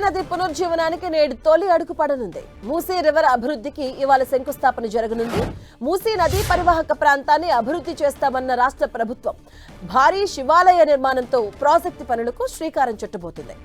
నది పునరుజ్జీవనానికి నేడు తొలి అడుగు పడనుంది. మూసీ రివర్ అభివృద్ధికి ఇవాళ శంకుస్థాపన జరగనుంది. మూసీ నదీ పరివాహక ప్రాంతాన్ని అభివృద్ధి చేస్తామన్న రాష్ట్ర ప్రభుత్వం భారీ శివాలయ నిర్మాణంతో ప్రాజెక్టు పనులకు శ్రీకారం చుట్టబోతుంది.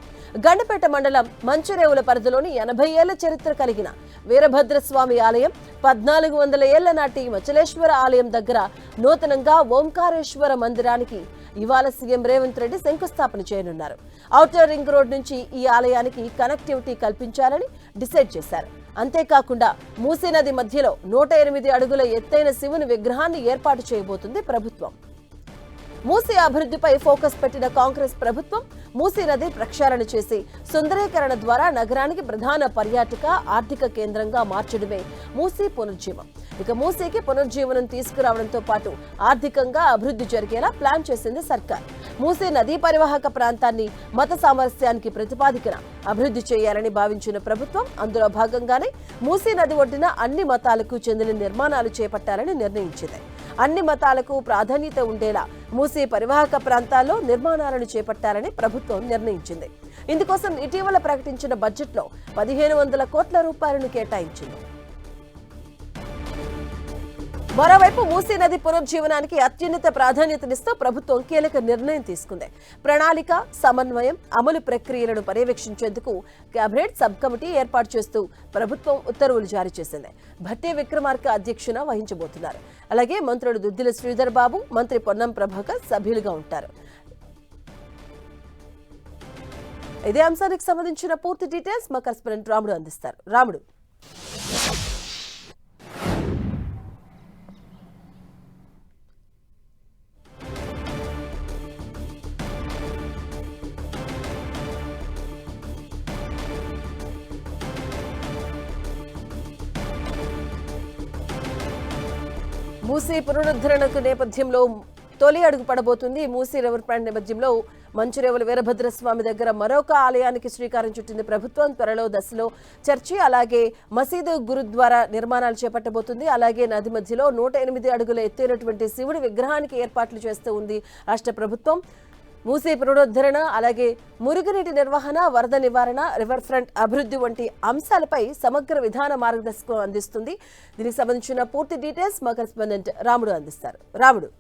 గండిపేట మండలం మంచిరేవుల పరిధిలోని 80 ఏళ్ల చరిత్ర కలిగిన వీరభద్రస్వామి ఆలయం, 1400 ఏళ్ల నాటి మచలేశ్వర ఆలయం దగ్గర నూతనంగా ఓంకారేశ్వర మందిరానికి ఇవాళ సీఎం రేవంత్ రెడ్డి శంకుస్థాపన చేయనున్నారు. ఔటర్ రింగ్ రోడ్ నుంచి ఈ ఆలయానికి కనెక్టివిటీ కల్పించాలని డిసైడ్ చేశారు. అంతేకాకుండా మూసీ నది మధ్యలో 108 అడుగుల ఎత్తైన శివుని విగ్రహాన్ని ఏర్పాటు చేయబోతుంది ప్రభుత్వం. మూసీ అభివృద్ధిపై ఫోకస్ పెట్టిన కాంగ్రెస్ ప్రభుత్వం మూసీ నది ప్రక్షాళన చేసి సుందరీకరణ ద్వారా నగరానికి ప్రధాన పర్యాటక ఆర్థిక కేంద్రంగా మార్చడమే మూసీ పునరుజ్జీవం. ఇక మూసీకి పునరుజ్జీవనం తీసుకురావడంతో పాటు ఆర్థికంగా అభివృద్ధి జరిగేలా ప్లాన్ చేసింది సర్కార్. మూసీ నదీ పరివాహక ప్రాంతాన్ని మత సామరస్యానికి ప్రతిపాదికన అభివృద్ధి చేయాలని భావించిన ప్రభుత్వం అందులో భాగంగానే మూసీ నది ఒడ్డున అన్ని మతాలకు చెందిన నిర్మాణాలు చేపట్టాలని నిర్ణయించింది. అన్ని మతాలకు ప్రాధాన్యత ఉండేలా మూసీ పరివాహక ప్రాంతాల్లో నిర్మాణాలను చేపట్టాలని ప్రభుత్వం నిర్ణయించింది. ఇందుకోసం ఇటీవల ప్రకటించిన బడ్జెట్లో 1500 కోట్ల రూపాయలను కేటాయించింది. మరోవైపు మూసీ నది పునరుజ్జీవనానికి అత్యున్నత ప్రాధాన్యతనిస్తూ ప్రభుత్వం కీలక నిర్ణయం తీసుకుంది. ప్రణాళిక, సమన్వయం, అమలు ప్రక్రియలను పర్యవేక్షించేందుకు కేబినెట్ సబ్ కమిటీ ఏర్పాటు చేస్తూ ప్రభుత్వం ఉత్తర్వులు జారీ చేసింది. భట్టి విక్రమార్క అధ్యక్షన వహించబోతున్నారు. అలాగే మంత్రులు దుద్దిల శ్రీధర్ బాబు, మంత్రి పొన్నం ప్రభాకర్ సభ్యులుగా ఉంటారు. ఇదే అంశానికి సంబంధించిన పూర్తి డీటెయిల్స్ మా కరెస్పాండెంట్ రాముడు అందిస్తారు. రాముడు, మూసీ పునరుద్ధరణకు నేపథ్యంలో తొలి అడుగు పడబోతుంది. మూసీ రివర్ ఫ్రంట్ నేపథ్యంలో మంచిరేవుల వీరభద్రస్వామి దగ్గర మరొక ఆలయానికి శ్రీకారం చుట్టింది ప్రభుత్వం. త్వరలో దశలో చర్చి, అలాగే మసీదు, గురుద్వారా నిర్మాణాలు చేపట్టబోతుంది. అలాగే నది మధ్యలో 108 అడుగుల ఎత్తైనటువంటి శివుడి విగ్రహానికి ఏర్పాట్లు చేస్తూ ఉంది రాష్ట్ర ప్రభుత్వం. మూసీ పునరుద్ధరణ, అలాగే మురుగునీటి నిర్వహణ, వరద నివారణ, రివర్ ఫ్రంట్ అభివృద్ధి వంటి అంశాలపై సమగ్ర విధాన మార్గదర్శకం అందిస్తుంది. దీనికి సంబంధించిన పూర్తి డీటెయిల్స్ మా కరెస్పాండెంట్ రాముడు అందిస్తారు. రాముడు,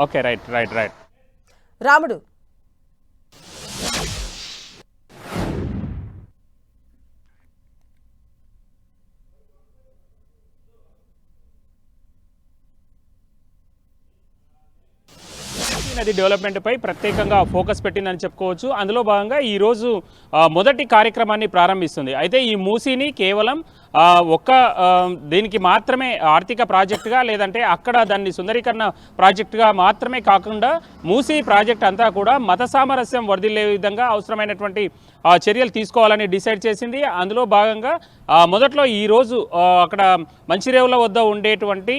ఓకే, రైట్ రాముడు. నది డెవలప్మెంట్ పై ప్రత్యేకంగా ఫోకస్ పెట్టిందని చెప్పుకోవచ్చు. అందులో భాగంగా ఈరోజు మొదటి కార్యక్రమాన్ని ప్రారంభిస్తుంది. అయితే ఈ మూసీని కేవలం దీనికి మాత్రమే ఆర్థిక ప్రాజెక్టుగా, లేదంటే అక్కడ దాన్ని సుందరీకరణ ప్రాజెక్టుగా మాత్రమే కాకుండా మూసీ ప్రాజెక్ట్ అంతా కూడా మత సామరస్యం వర్ధిల్లే విధంగా అవసరమైనటువంటి చర్యలు తీసుకోవాలని డిసైడ్ చేసింది. అందులో భాగంగా మొదట్లో ఈరోజు అక్కడ మంచిరేవుల వద్ద ఉండేటువంటి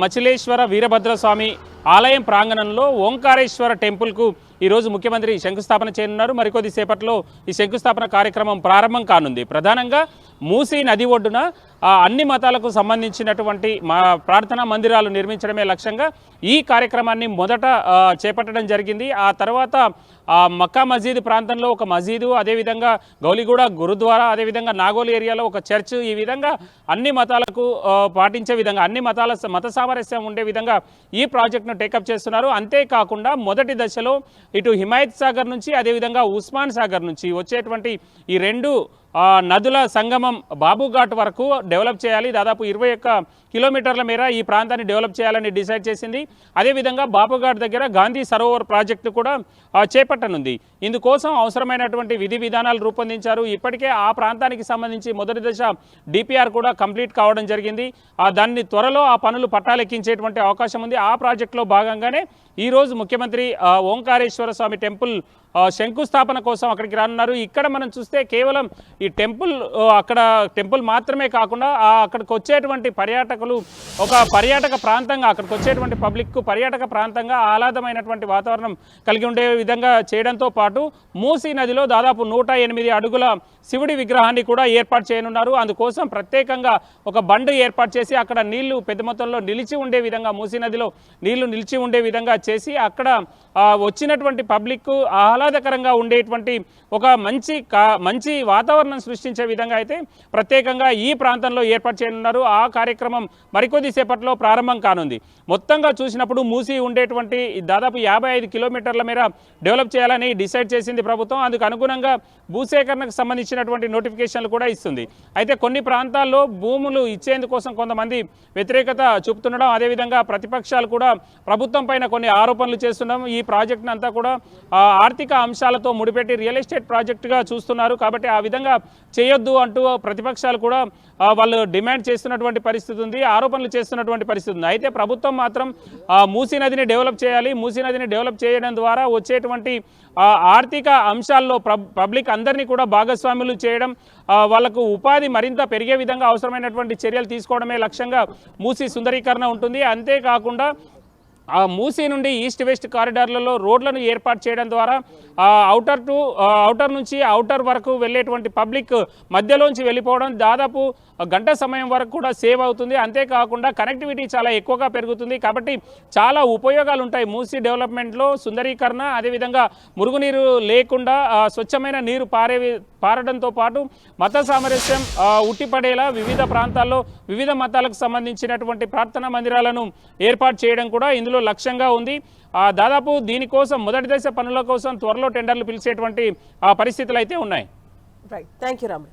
మచలేశ్వర వీరభద్రస్వామి ఆలయం ప్రాంగణంలో ఓంకారేశ్వర టెంపుల్కు ఈరోజు ముఖ్యమంత్రి శంకుస్థాపన చేయనున్నారు. మరికొద్ది సేపట్లో ఈ శంకుస్థాపన కార్యక్రమం ప్రారంభం కానుంది. ప్రధానంగా మూసీ నది ఒడ్డున అన్ని మతాలకు సంబంధించినటువంటి ప్రార్థనా మందిరాలు నిర్మించడమే లక్ష్యంగా ఈ కార్యక్రమాన్ని మొదట చేపట్టడం జరిగింది. ఆ తర్వాత మక్కా మసీదు ప్రాంతంలో ఒక మసీదు, అదేవిధంగా గౌలిగూడ గురుద్వారా, అదేవిధంగా నాగోల్ ఏరియాలో ఒక చర్చ్, ఈ విధంగా అన్ని మతాలకు పాటించే విధంగా, అన్ని మత సామరస్యం ఉండే విధంగా ఈ ప్రాజెక్టును టేకప్ చేస్తున్నారు. అంతేకాకుండా మొదటి దశలో ఇటు హిమాయత్ సాగర్ నుంచి, అదేవిధంగా ఉస్మాన్ సాగర్ నుంచి వచ్చేటువంటి ఈ రెండు నదుల సంగమం బాబుఘాట్ వరకు డెవలప్ చేయాలి. దాదాపు 21 కిలోమీటర్ల మేర ఈ ప్రాంతాన్ని డెవలప్ చేయాలని డిసైడ్ చేసింది. అదేవిధంగా బాబుఘాట్ దగ్గర గాంధీ సరోవర్ ప్రాజెక్టు కూడా చేపట్టనుంది. ఇందుకోసం అవసరమైనటువంటి విధి విధానాలు రూపొందించారు. ఇప్పటికే ఆ ప్రాంతానికి సంబంధించి మొదటి దశ డిపిఆర్ కూడా కంప్లీట్ కావడం జరిగింది. దాన్ని త్వరలో ఆ పనులు పట్టాలెక్కించేటువంటి అవకాశం ఉంది. ఆ ప్రాజెక్టులో భాగంగానే ఈరోజు ముఖ్యమంత్రి ఓంకారేశ్వర స్వామి టెంపుల్ శంకుస్థాపన కోసం అక్కడికి రానున్నారు. ఇక్కడ మనం చూస్తే కేవలం ఈ టెంపుల్ అక్కడ టెంపుల్ మాత్రమే కాకుండా అక్కడికి వచ్చేటువంటి పర్యాటకులు ఒక పర్యాటక ప్రాంతంగా అక్కడికి వచ్చేటువంటి పబ్లిక్కు పర్యాటక ప్రాంతంగా ఆహ్లాదమైనటువంటి వాతావరణం కలిగి ఉండే విధంగా చేయడంతో పాటు మూసీ నదిలో దాదాపు 108 అడుగుల శివుడి విగ్రహాన్ని కూడా ఏర్పాటు చేయనున్నారు. అందుకోసం ప్రత్యేకంగా ఒక బండ్ ఏర్పాటు చేసి అక్కడ నీళ్లు పెద్ద మొత్తంలో నిలిచి ఉండే విధంగా మూసీ నదిలో నీళ్లు నిలిచి ఉండే విధంగా చేసి అక్కడ వచ్చినటువంటి పబ్లిక్ ఆహ్లాదకరంగా ఉండేటువంటి ఒక మంచి వాతావరణం సృష్టించే విధంగా అయితే ప్రత్యేకంగా ఈ ప్రాంతంలో ఏర్పాటు చేయనున్నారు. ఆ కార్యక్రమం మరికొద్ది సేపట్లో ప్రారంభం కానుంది. మొత్తంగా చూసినప్పుడు మూసీ ఉండేటువంటి దాదాపు 55 కిలోమీటర్ల మేర డెవలప్ చేయాలని డిసైడ్ చేసింది ప్రభుత్వం. అందుకు అనుగుణంగా భూసేకరణకు సంబంధించినటువంటి నోటిఫికేషన్లు కూడా ఇస్తుంది. అయితే కొన్ని ప్రాంతాల్లో భూములు ఇచ్చేందుకోసం కొంతమంది వ్యతిరేకత చూపుతుండడం, అదేవిధంగా ప్రతిపక్షాలు కూడా ప్రభుత్వం పైన కొన్ని ఆరోపణలు చేస్తుండడం, ఈ ప్రాజెక్టును అంతా కూడా ఆర్థిక అంశాలతో ముడిపెట్టి రియల్ ఎస్టేట్ ప్రాజెక్టుగా చూస్తున్నారు. కాబట్టి ఆ విధంగా చేయొద్దు అంటూ ప్రతిపక్షాలు కూడా వాళ్ళు డిమాండ్ చేస్తున్నటువంటి పరిస్థితి ఉంది, ఆరోపణలు చేస్తున్నటువంటి పరిస్థితి ఉంది. అయితే ప్రభుత్వం మాత్రం మూసీ నదిని డెవలప్ చేయాలి, మూసీ నదిని డెవలప్ చేయడం ద్వారా వచ్చేటువంటి ఆర్థిక అంశాల్లో పబ్లిక్ అందరినీ కూడా భాగస్వాములు చేయడం, వాళ్ళకు ఉపాధి మరింత పెరిగే విధంగా అవసరమైనటువంటి చర్యలు తీసుకోవడమే లక్ష్యంగా మూసీ సుందరీకరణ ఉంటుంది. అంతేకాకుండా ఆ మూసీ నుండి ఈస్ట్ వెస్ట్ కారిడార్లలో రోడ్లను ఏర్పాటు చేయడం ద్వారా ఔటర్ నుంచి ఔటర్ వరకు వెళ్ళేటువంటి పబ్లిక్ మధ్యలోంచి వెళ్ళిపోవడం దాదాపు గంట సమయం వరకు కూడా సేవ్ అవుతుంది. అంతేకాకుండా కనెక్టివిటీ చాలా ఎక్కువగా పెరుగుతుంది. కాబట్టి చాలా ఉపయోగాలు ఉంటాయి మూసీ డెవలప్మెంట్లో. సుందరీకరణ, అదేవిధంగా మురుగునీరు లేకుండా స్వచ్ఛమైన నీరు పారడంతో పాటు మత సామరస్యం ఉట్టిపడేలా వివిధ ప్రాంతాల్లో వివిధ మతాలకు సంబంధించినటువంటి ప్రార్థనా మందిరాలను ఏర్పాటు చేయడం కూడా ఇందులో లక్ష్యంగా ఉంది. దాదాపు దీనికోసం మొదటి దశ పనుల కోసం త్వరలో టెండర్లు పిలిచేటువంటి పరిస్థితులు అయితే ఉన్నాయి. Right, thank you Ram.